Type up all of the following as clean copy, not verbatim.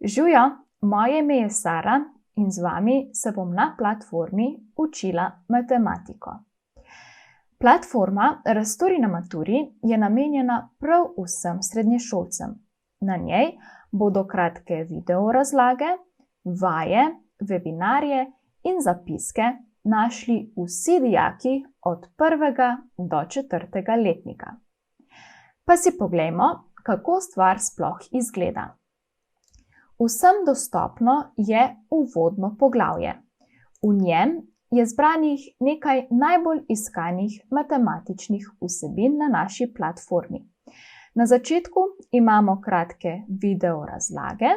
Živjo, moje ime je Sara in z vami se bom na platformi učila matematiko. Platforma Razturi na maturi je namenjena prav vsem srednješolcem. Na njej bodo kratke video razlage, vaje, webinarje in zapiske našli vsi dijaki od 1. do 4. letnika. Pa si poglejmo, kako stvar sploh izgleda. Vsem dostopno je uvodno poglavje. V njem je zbranih nekaj najbolj iskanih matematičnih vsebin na naši platformi. Na začetku imamo kratke video razlage,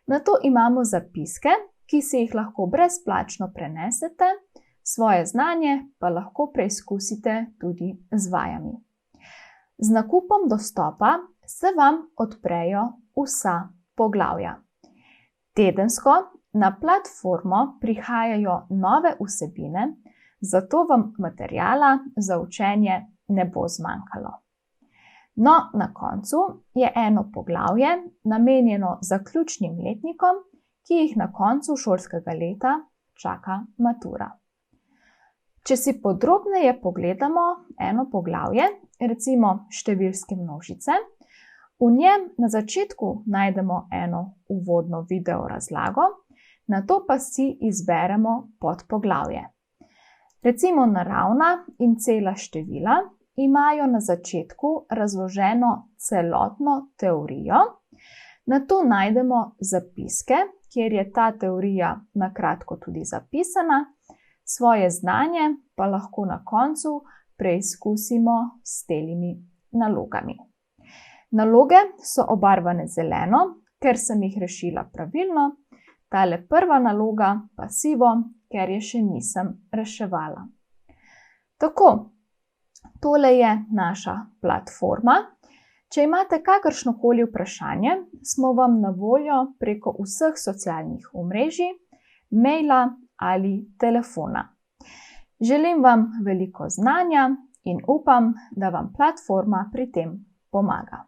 nato imamo zapiske, ki si jih lahko brezplačno prenesete, svoje znanje pa lahko preizkusite tudi z vajami. Z nakupom dostopa se vam odprejo vsa poglavja. Tedensko na platformo prihajajo nove vsebine, zato vam materiala za učenje ne bo zmanjkalo. No, na koncu je eno poglavje namenjeno zaključnim letnikom, ki jih na koncu šolskega leta čaka matura. Če si podrobneje pogledamo eno poglavje, recimo številske množice, v njem na začetku najdemo eno uvodno video razlago, nato pa si izberemo podpoglavje. Recimo naravna in cela števila imajo na začetku razloženo celotno teorijo, nato najdemo zapiske, kjer je ta teorija na kratko tudi zapisana, svoje znanje pa lahko na koncu preizkusimo s telimi nalogami. Naloge so obarvane zeleno, ker sem jih rešila pravilno, tale prva naloga pa sivo, ker je še nisem reševala. Tako, tole je naša platforma. Če imate kakršnokoli vprašanje, smo vam na voljo preko vseh socialnih omrežij, maila ali telefona. Želim vam veliko znanja in upam, da vam platforma pri tem pomaga.